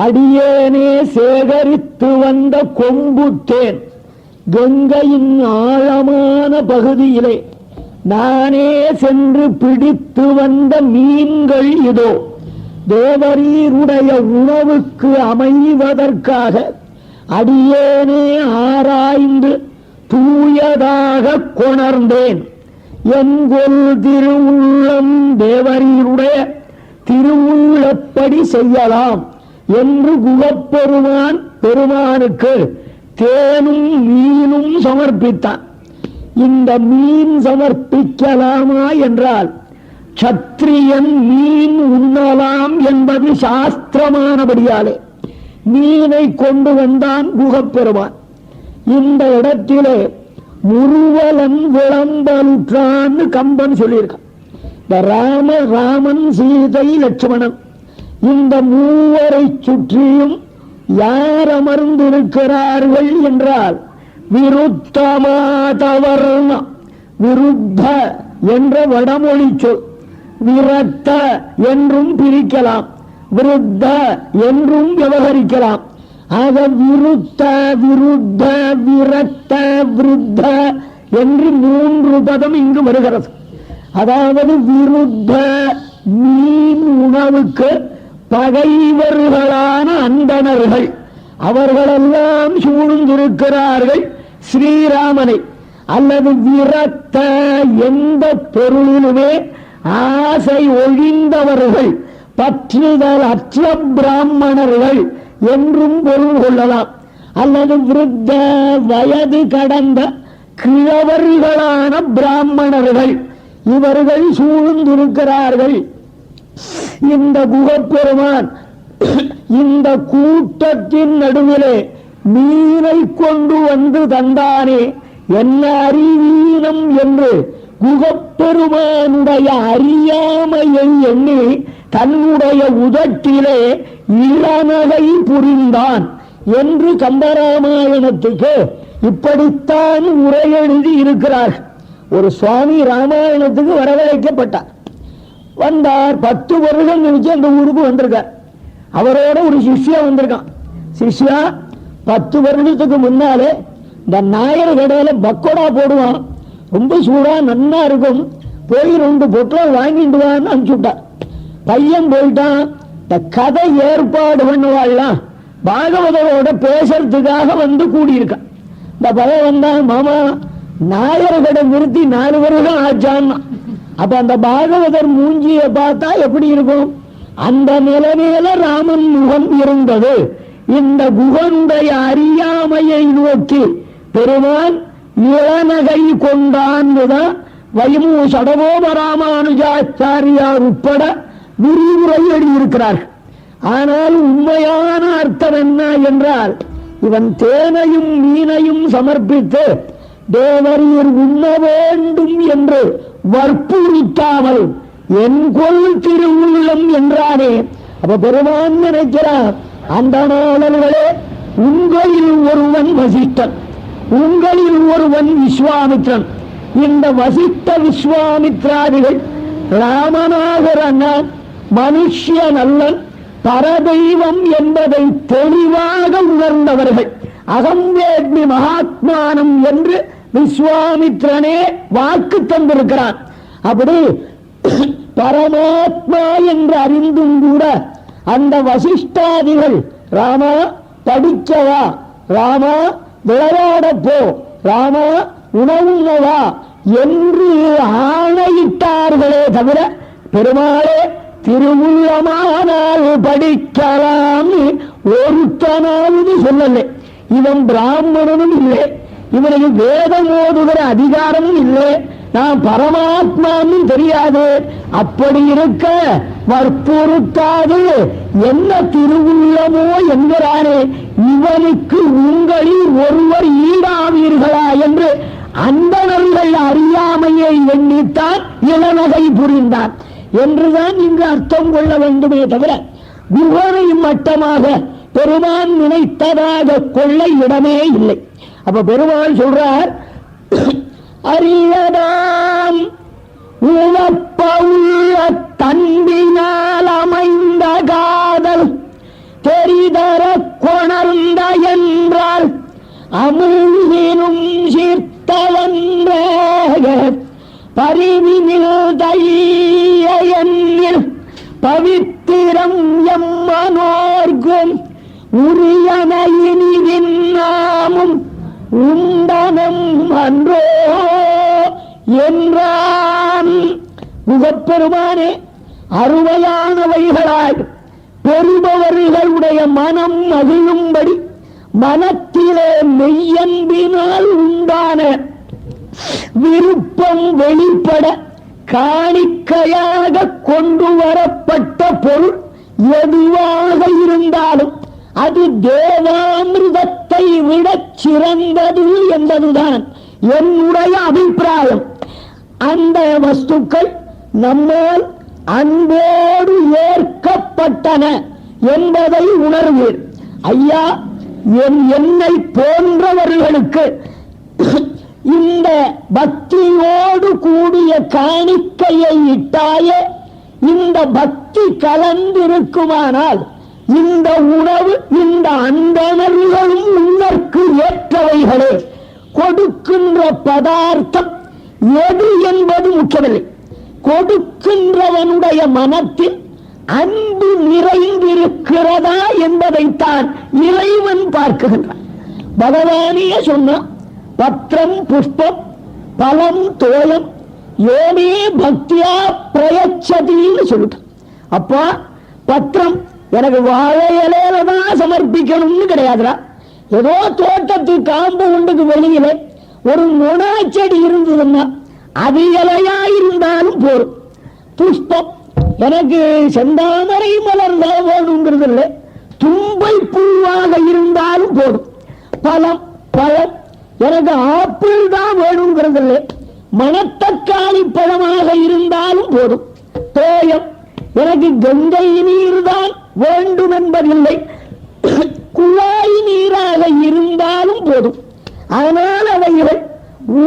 A: அடியேனே சேகரித்து வந்த கொம்பு தேன், கங்கையின் ஆழமான பகுதியிலே நானே சென்று பிடித்து வந்த மீன்கள் இதோ தேவரீருடைய உணவுக்கு அமைவதற்காக அடியேனே ஆராய்ந்து தூயதாக கொணர்ந்தேன். என்கொல் திருவுள்ளம் தேவரீருடைய திருவுள்ளப்படி செய்யலாம் என்று குகப்பெருமான் பெருமானுக்கு தேனும் மீனும் சமர்ப்பித்தான். இந்த மீன் சமர்ப்பிக்கலாமா என்றால் சத்திரியன் மீன் உண்ணலாம் என்பது சாஸ்திரமானபடியாலே மீனை கொண்டு வந்தான் குகப்பெருமான். இந்த இடத்திலே முருவலன் விளம்பலுற்றான்னு கம்பன் சொல்லியிருக்கான். இந்த ராமன் சீதை லட்சுமணன் இந்த மூவரை சுற்றியும் யார் அமர்ந்திருக்கிறார்கள் என்றால் விருத்தமாதவர்ண, விருத்த என்ற வடமொழி சொல் விரத்த என்றும் பிரிக்கலாம், விருத்த என்றும் விவகரிக்கலாம். ஆக விருத்த விருத்த விரத்த விருத்த என்று 3 பதம் இங்கு வருகிறது. அதாவது விருத்த மீன் உணவுக்கு பகைவர்களான அந்தணர்கள் அவர்களெல்லாம் சூழ்ந்திருக்கிறார்கள் ஸ்ரீராமனை. அல்லது விரத்த எந்த பொருளிலுமே ஆசை ஒழிந்தவர்கள், பற்றுதல் அற்ற பிராமணர்கள் என்றும் பொருள் கொள்ளலாம். அல்லது விருத்த வயது கடந்த கிழவர்களான பிராமணர்கள், இவர்கள் சூழ்ந்திருக்கிறார்கள். இந்த குகப்பெருமான் இந்த கூட்டத்தின் நடுவிலே மீனை கொண்டு வந்து தந்தானே, என்ன அறிவீனம் என்று குகப்பெருமானுடைய அறியாமையை எண்ணி தன்னுடைய உதட்டிலே இளநகை புரிந்தான் என்று கம்பராமாயணத்துக்கு இப்படித்தான் உரை எழுதி இருக்கிறார். ஒரு சுவாமி ராமாயணத்துக்கு வரவழைக்கப்பட்டார். வந்தார், 10 வருடம் கழிச்சு அந்த ஊருக்கு வந்திருக்கார். அவரோட ஒரு சிஷ்யா வந்திருக்கான். சிஷ்யா 10 வருடத்துக்கு முன்னாலே இந்த நாயர் கடையில பக்கோடா போடுவான், ரொம்ப சூடா நன்னா இருக்கும், போய் 2 பொட்டலம் வாங்கிட்டு வான்னு அனுப்பிச்சுட்டார். பையன் போயிட்டான். இந்த கதை ஏற்பாடு பண்ணுவாள்லாம் பாகவதரோட பேசுறதுக்காக வந்து கூடியிருக்கான். இந்த பையன் வந்தான், மாமா நாயர் கடை நிறுத்தி 4 வருடம் ஆச்சான்னா. அப்ப அந்த பாகவதர் மூஞ்சிய பார்த்தா எப்படி இருக்கும்? அந்த நிலைமையில ராமன் முகம் இருந்தது. இந்த குகனுடைய அறியாமையை நோக்கி பெருமான் இளநகை கொண்டான்தான் வைமு சடகோப ராமானுஜாச்சாரியார் உட்பட விரிவுரை எழுதியிருக்கிறார்கள். ஆனால் உண்மையான அர்த்தம் என்ன என்றால், இவன் தேனையும் மீனையும் சமர்ப்பித்து தேவரீர் உண்ண வேண்டும் என்று வற்புறுத்தாமல் என் கொள் திருவுள்ளம் என்றானே. அப்ப பெருமான் நினைக்கிறார், அந்த நாளர்களே, உங்களில் ஒருவன் வசிஷ்டன், உங்களில் ஒருவன் விஸ்வாமித்ரன். இந்த வசிஷ்ட விஸ்வாமித்ராதிகள் ராமநாகர மனுஷியன் அல்லன், பரதெய்வம் என்பதை தெளிவாக உணர்ந்தவர்கள். அகம் வேத்மி மகாத்மானம் என்று விஸ்வாமித்ரனே வாக்கு தந்திருக்கிறான். அப்படி பரமாத்மா என்று அறிந்தும் கூட அந்த வசிஷ்டாதிகள் ராமா படிக்கவா, ராமா விளையாடப்போ, ராமா உணவுவா என்று ஆணையிட்டார்களே தவிர பெருமாளே திருவுள்ளமானால் படிக்கலாம் ஒருத்தனாவது சொல்லலை. இவன் பிராமணனும் இல்லை, இவனுக்கு வேதம் ஓதுகிற அதிகாரமும் இல்லை, நான் பரமாத்மான்னு தெரியாது. அப்படி இருக்க வற்புறுத்தாது என்ன திருவுள்ளமோ என்கிறானே, இவனுக்கு உங்களில் ஒருவர் ஈடாவீர்களா என்று அந்தணர்கள் அறியாமையை எண்ணித்தான் இளநகை புரிந்தான் என்றுதான் இங்கு அர்த்தம் கொள்ள வேண்டுமே தவிர குகனை மட்டமாக பெருமான் நினைத்ததாக கொள்ள இடமே இல்லை. அப்ப பெருமான் சொல்றார், அறியதாம் உவப்ப உள்ள தன்பினால் அமைந்த காதல் தெரிதர கொணர்ந்த என்றால் அமிழ்வினும் சீர்த்தவன்ற பரிவினில் தைய எண்ணில் பவித்திரம் எம்மனோர்க்கும் உரியனையினின் நாமும் உண்டனம் அன்றோ என்றான். முகப்பெருமானே, அருமையானவைகளாய் பெறுபவர்களுடைய மனம் மகிழும்படி மனத்திலே மெய்யன்பினால் உண்டான விருப்பம் வெளிப்பட காணிக்கையாக கொண்டு வரப்பட்ட பொருள் எதுவாக இருந்தாலும் அது தேவாமிர்தத்தை விட சிறந்தது என்பதுதான் என்னுடைய அபிப்பிராயம். அந்த வஸ்துக்கள் நம்மால் அன்போடு ஏற்கப்பட்டன என்பதை உணர்வீர். ஐயா, என்னை போன்றவர்களுக்கு இந்த பக்தியோடு கூடிய காணிக்கையை இட்டாயே இந்த பக்தி கலந்திருக்குமானால் இந்த உணவு இந்த அந்தணர்களும் உன்னற்கு ஏற்றவைகளே. கொடுக்கின்ற பதார்த்தம் எது என்பது முக்கியமில்லை, கொடுக்கின்றவனுடைய மனத்தில் அன்பு நிறைந்திருக்கிறதா என்பதைத்தான் இறைவன் பார்க்குகின்றான். பகவானியே சொன்ன பத்திரம் புஷ்பம் பலம் தோயம் யோமே பக்தியா பிரயச்சதின்னு சொல்லிட்டான். அப்பா பத்திரம் எனக்கு வாழை இலையில தான் சமர்ப்பிக்கணும்னு கிடையாதுடா. ஏதோ தோட்டத்து காம்பு உண்டுக்கு வெளியில ஒரு நொணாச்செடி இருந்ததுன்னா அது இலையா இருந்தாலும் போரும். புஷ்பம் எனக்கு செந்தாமரை மலர்ந்தா வேணுங்கிறது இல்லை, தும்பை பூவாக இருந்தாலும் போதும். பழம் எனக்கு ஆப்பிள் தான் வேணுங்கிறது இல்லை, மணத்தக்காளி பழமாக இருந்தாலும் போதும். தோயம் எனக்கு கங்கை நீர் தான் வேண்டும் என்பதில்லை, குழாய் நீராக இருந்தாலும் போதும். ஆனால் அவைகள்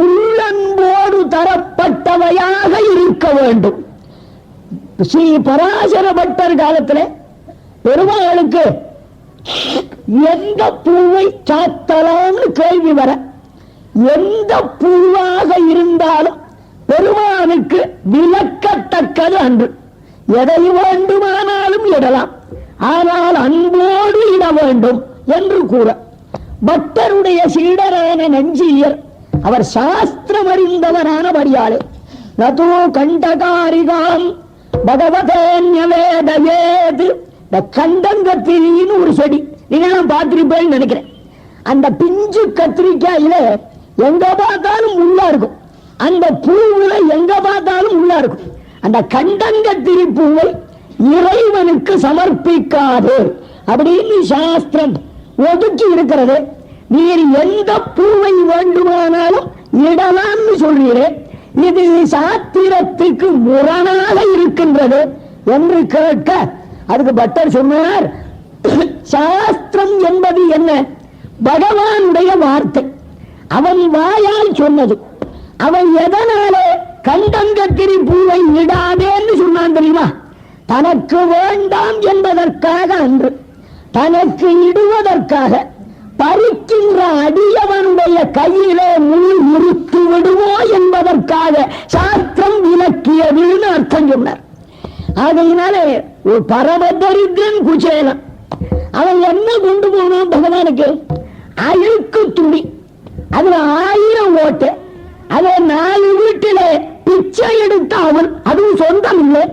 A: உள்ளன்போடு தரப்பட்டவையாக இருக்க வேண்டும். ஸ்ரீ பராசர பட்டர் காலத்தில் பெருமாளுக்கு எந்த பூவை சாத்தலாம்னு கேள்வி வர, எந்த பூவாக இருந்தாலும் பெருமானுக்கு விலக்கத்தக்கது அன்று. எதை வேண்டுமானாலும் இடலாம், ஆனால் அன்போடு இட வேண்டும் என்று கூற பக்தருடைய சீடரான நஞ்சியர் அவர் சாஸ்திரம் அறிந்தவரானபடியாலே நதோ கண்டகாரிகாம் பகவதேன்யவேதவேது. இந்த கண்டங்கத்திரின்னு ஒரு செடி நீங்க பார்த்திருப்பேன்னு நினைக்கிறேன். அந்த பிஞ்சு கத்திரிக்காயில எங்க பார்த்தாலும் முள்ளா இருக்கும், அந்த பூவுல எங்க பார்த்தாலும் முள்ளா இருக்கும். அந்த கண்டங்கத்திரி பூவை இறைவனுக்கு சமர்ப்பிக்காது அப்படின்னு சாஸ்திரம் ஒதுக்கி இருக்கிறது. நீர் எந்த பூவை வேண்டுமானாலும் இடலாம்னு சொல்றீரே, இது சாத்திரத்துக்கு முரணாக இருக்கின்றது என்று கேட்க அதுக்கு பட்டர் சொன்னார், சாஸ்திரம் என்பது என்ன? பகவானுடைய வார்த்தை, அவன் வாயால் சொன்னது. அவன் எதனாலே கண்டங்கத்திரி பூவை இடாதேன்னு சொன்னான் தெரியுமா? தனக்கு வேண்டாம் என்பதற்காக அன்று, தனக்கு இடுவதற்காக பறிக்கின்ற அடியவனுடைய கையிலே முள் முறித்து விடுவோ என்பதற்காக சாஸ்திரம் விலக்கியதுன்னு அர்த்தம் சொன்னார். ஆகையினாலே ஒரு பரமதரித்திரன் குச்சேலன் அவன் என்ன கொண்டு போனான் பகவானுக்கு? அழுக்கு துணி, அதுல 1000 ஓட்டு, அதை 4 வீட்டில பிச்சை எடுத்த அவன், அதுவும் சொந்தம் இல்லை,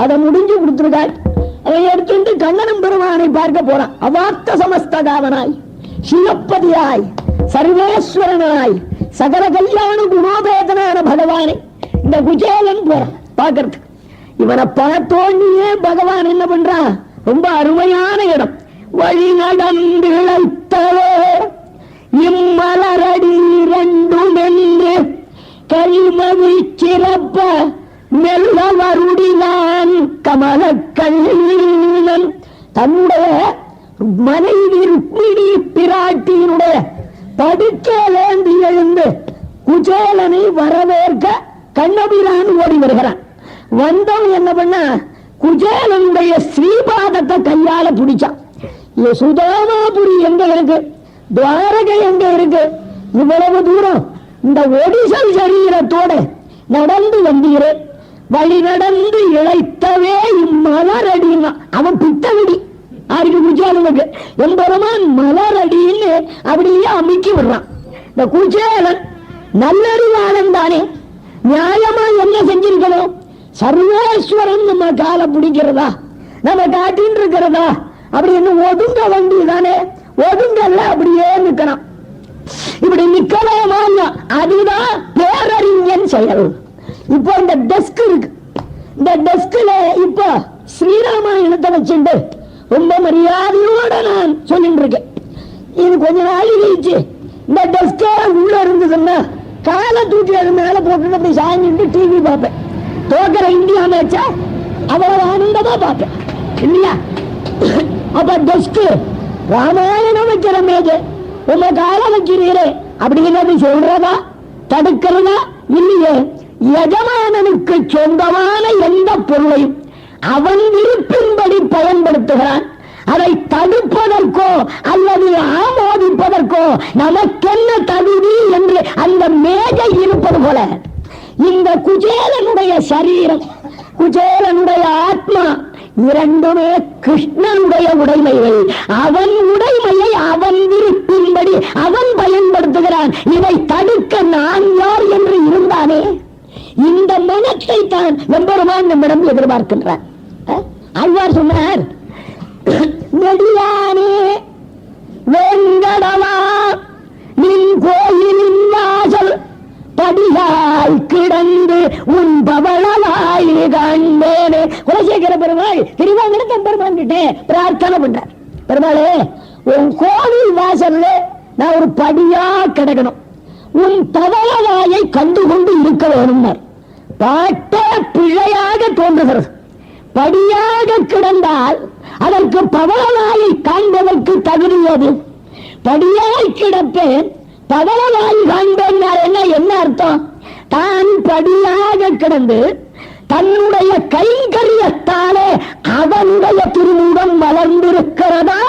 A: அதை முடிஞ்சு கொடுத்திருக்காள். அதை எடுத்துட்டு கண்ணனம் பெருமானை பார்க்க போறான். அவார்த்த சமஸ்தகாவனாய், சிவப்பதியாய், சர்வேஸ்வரனாய், சகல கல்யாண குணோபேதனான பகவானை இந்த குச்சேலன் போறான் பார்க்கறதுக்கு. இவனை பார்த்தோன்னே பகவான் என்ன பண்றான்? ரொம்ப அருமையான இடம். வழி நடந்து இழைத்தவே இம்மலரடி 2 என்று கல்மவி சிறப்ப மெல்ல வருடினான் கமலக்கண்ணன். தன்னுடைய மனைவி ருக்மிணி பிராட்டியினுடைய படுக்கையிலேந்து எழுந்து குச்சேலனை வரவேற்க கண்ணபிரான் ஓடி வருகிறான். வந்தவன் என்ன பண்ண? குச்சேலனுடைய ஸ்ரீபாதத்தை கையால பிடிச்சான். சுதாமாபுரி எங்க இருக்கு, துவாரகை எங்க இருக்கு, இவ்வளவு தூரம் இந்த ஒடிசல் சரீரத்தோட நடந்து வந்தீரே, வழி நடந்து இழைத்தவே இம்மலரடினா. அவன் பித்தவடி ஆருக்கு குச்சேலனுக்கு எம்பெருமான் மலரடின்னு அப்படியே அமுக்கி விடுறான். இந்த குச்சேலன் நல்லறிவாளன் தானே, நியாயமா என்ன செஞ்சிருக்கணும்? சர்வேஸ்வரன் நம்ம காலை பிடிக்கிறதா, நம்ம காட்டின்னு இருக்கிறதா அப்படின்னு ஒதுங்க வேண்டியதானே. ஒதுங்கல்ல, அப்படியே நிற்கணும். இப்படி நிக்கலாமா? அதுதான் பேரறிஞன் செயல். இப்போ இந்த டெஸ்க் இருக்கு, இந்த டெஸ்க்ல இப்போ ஸ்ரீராமாயணத்தை வச்சுட்டு ரொம்ப மரியாதையோட நான் சொல்லிட்டு இருக்கேன். இது கொஞ்ச நாள் கழிச்சு இந்த டெஸ்கே உள்ள இருந்ததுன்னா காலை தூக்கி அது மேல போட்டு அப்படி சாஞ்சிட்டு டிவி பார்ப்பேன். தோக்கிற இந்தியா மேட்ச அவ்வளவு ஆனந்தமா பார்ப்பேன் இல்லையா? அப்ப டெஸ்க் ராமாயணம் வைக்கிற மேஜ உங்க காலை வைக்கிறீரே அப்படின்னு சொல்றதா தடுக்கிறதா இல்லையே? எஜமானனுக்கு சொந்தமான எந்த பொருளையும் அவன் விருப்பின்படி பயன்படுத்துகிறான். அதை தடுப்பதற்கோ அல்லது ஆமோதிப்பதற்கோ நமக்கென்ன தகுதி என்று அந்த மேஜை இருப்பது போல இந்த குச்சேலனுடைய சரீரம், குச்சேலனுடைய ஆத்மா
B: இரண்டுமே கிருஷ்ணனுடைய உடைமைகள். அவன் உடைமையை அவன் விருப்பின்படி அவன் பயன்படுத்துகிறான். இதை தடுக்க நான் யார் என்று இருந்தானே, இந்த மனத்தை தான் எம்பெருமான் நம்மிடம் எதிர்பார்க்கின்றான். ஆழ்வார் சொன்னார், நெடியானே வேங்கடவா நின் கோயிலின் வாசல் படியாய் கிடந்து உன் பவளவாய் காண்பேனே. குலசேகர பெருமாள் திருவாங்கடத்த பெருமான் கிட்ட பிரார்த்தனை பண்றார். பெருமாளே, உன் கோவில் வாசல்ல நான் ஒரு படியா கிடக்கணும், உன் பவளவாயை கண்டு கொண்டு இருக்க வேணும்னார். பாட்ட பிழையாக தோன்றுகிறது. படியாக கிடந்தால் அதற்கு பவளவாயை காண்பதற்கு தகுதியது. படியாய் கிடப்பேன், பவளவாய் காண்பேன் என்ன அர்த்தம்? தான் படியாக கிடந்து தன்னுடைய கைங்கரியத்தாலே அவனுடைய திருமுகம் வளர்ந்திருக்கிறதா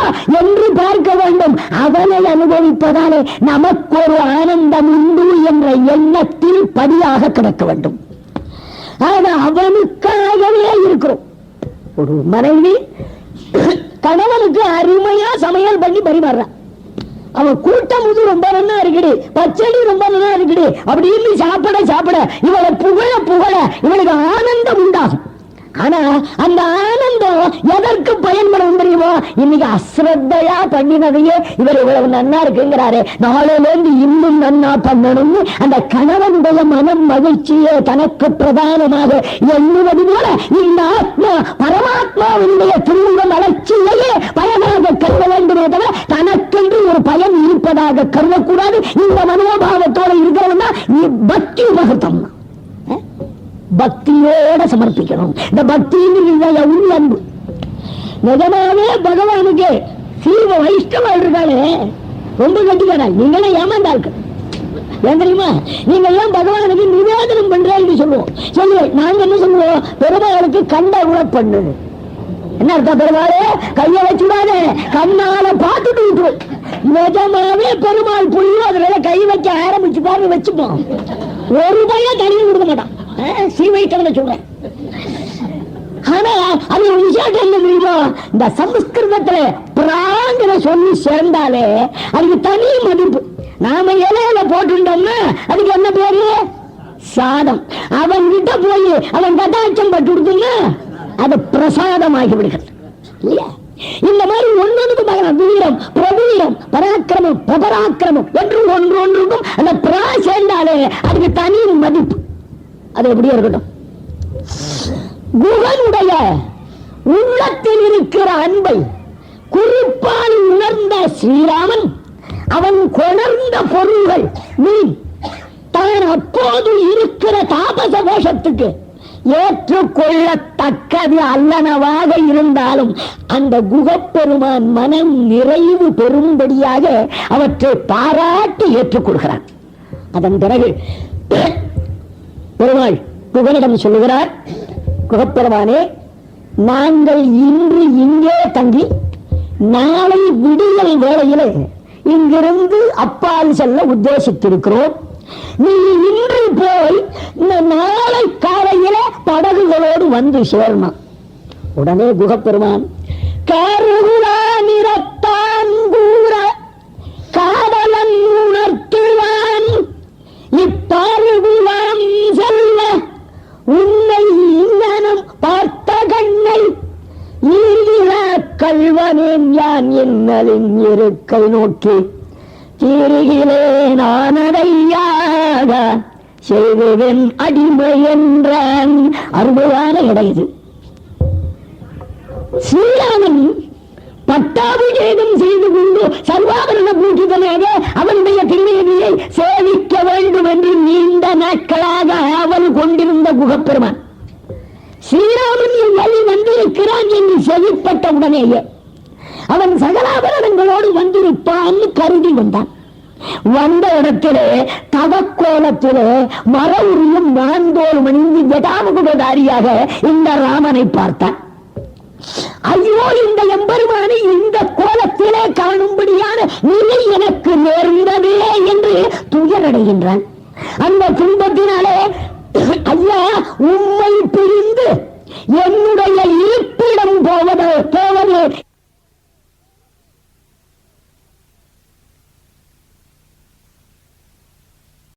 B: என்று பார்க்க வேண்டும். அவனை அனுபவிப்பதாலே நமக்கு ஒரு ஆனந்தம் உண்டு என்ற எண்ணத்தில் படியாக கிடக்க வேண்டும். அவனுக்காகவே இருக்கிறோம். ஒரு மனைவி கணவனுக்கு அருமையா சமையல் பண்ணி பரிமாறான். அவன் கூட்டம் ரொம்ப நல்லா இருக்குது, பச்சடி ரொம்ப நல்லா இருக்குது அப்படின்னு சாப்பிட சாப்பிட இவளை புகழ புகழ இவளுக்கு ஆனந்தம் உண்டாகும். ஆனா அந்த ஆனந்தம் எதற்கு பயன்படும் தெரியுமா? இன்னைக்கு அஸ்ரத்தையா பண்ணினதையே இவர் இவ்வளவு நன்னா இருக்குங்கிறாரே, நாளையில இருந்து இன்னும் நன்னா பண்ணணும்னு அந்த கணவனுடைய மனம் மகிழ்ச்சியை தனக்கு பிரதானமாக எண்ணுவது போல இந்த ஆத்மா பரமாத்மாவினுடைய திருமுக வளர்ச்சியிலேயே பயனாக கருத வேண்டுமே தவிர தனக்கென்று ஒரு பயன் இருப்பதாக கருதக்கூடாது. இந்த மனோபாவத்தோடு இருக்கிறவன் தான் பக்தி உபகத்தம், பக்தியோட சமர்ப்பிக்கணும். இந்த பக்தின்னு அன்பு நிஜமாவே பகவானுக்கு சீவ வைஷ்ணவ இருக்காளே ரொம்ப கட்டிக்காரா. நீங்களே ஏமாந்தாள் ஏன் தெரியுமா? நீங்க எல்லாம் பகவானுக்கு நிவேதனம் பண்றேன்னு சொல்லுவோம். நாங்க என்ன சொல்லுவோம்? பெருமாளுக்கு கண்ட கூட பண்ணு. என்ன அர்த்தம்? பெருமாளே கைய வச்சுடாதே, கண்ணால பார்த்துட்டு விட்டுரும். நிஜமாவே பெருமாள் புள்ளியும் அதுல கை வைக்க ஆரம்பிச்சு பாருங்க, வச்சுப்போம். ஒரு பையன் தனியும் கொடுக்க மாட்டான். சீவைட்டவனை சொல்றேன். ஆனா அது ஒரு விஷயம் என்ன தெரியுமா? இந்த சமஸ்கிருதத்துல பிராங்கிற சொல்லி சேர்ந்தாலே அதுக்கு தனி மதிப்பு. நாம இலையில போட்டுட்டோம்னா அதுக்கு என்ன பேரு? சாதம். அவன் கிட்ட போய் அவன் கட்டாட்சம் பட்டு கொடுத்தோம்னா அது பிரசாதமாகி விடுகிறது இல்லையா? இந்த மாதிரி ஒன்னொன்றுக்கும் பார்க்கலாம். வீரம், பிரவீரம், பராக்கிரமம், பிரபராக்கிரமம் என்று ஒன்று ஒன்றுக்கும் அந்த பிரா சேர்ந்தாலே அதுக்கு தனி மதிப்பு. அது எப்படியே இருக்கட்டும். குகனுடைய உள்ளத்தில் இருக்கிற அன்பை குறிப்பால் உணர்ந்த ஸ்ரீராமன் அவன் கொணர்ந்த பொருள்கள் மீன் தான் அப்போது இருக்கிற தாபச கோஷத்துக்கு ஏற்றுக்கொள்ளத்தக்கது அல்லனவாக இருந்தாலும் அந்த குகப்பெருமான் மனம் நிறைவு பெறும்படியாக அவற்றை பாராட்டி ஏற்றுக்கொள்கிறான். அதன் பிறகு பெருமாள் குகனிடம் சொல்லுகிறார், குகப்பெருமானே, நாங்கள் இன்று இங்கே தங்கி நாளை விடியல் வேளையிலே இங்கிருந்து அப்பால் செல்ல உத்தேசித்திருக்கிறோம். நீ இன்று போய் இந்த நாளை காலையில படகுகளோடு வந்து சேரணும். உடனே குகப்பெருமான் கருகுலா நிறத்தான் கூற காவலன் உணர்த்துவான் இப்பாறுகுலாம் செல்ல உன்னை இங்கனம் பார்த்த கண்ணை கல்வனேன் யான் என்னலின் இருக்கை நோக்கி தீருகிலேன் ஆனதையாக செய்துவன் அடிமை என்றான். அருமையான இடம் இது. ஸ்ரீராமன் பட்டாபிஷேகம் செய்து கொண்டு சர்வாபரண பூஜிதனாக அவனுடைய திருமேனியை சேவிக்க வேண்டும் என்று நீண்ட நாட்களாக ஆவல் கொண்டிருந்த குகப்பெருமான் ஸ்ரீராமன் வழி வந்திருக்கிறான் என்று செவிப்பட்ட உடனேயே அவன் சகலாபரணங்களோடு வந்திருப்பான் கருதி வந்தான். வந்த இடத்திலே தவக்கோலத்திலே மர உரியும் மாந்தோல் மணிந்து ஜடாமுகதாரியாக இந்த ராமனை பார்த்தான். ஐயோ, இந்த எம்பெருமானை இந்த கோலத்திலே காணும்படியான நிலை எனக்கு நேர்ந்ததே என்று துயரடைகின்றான்.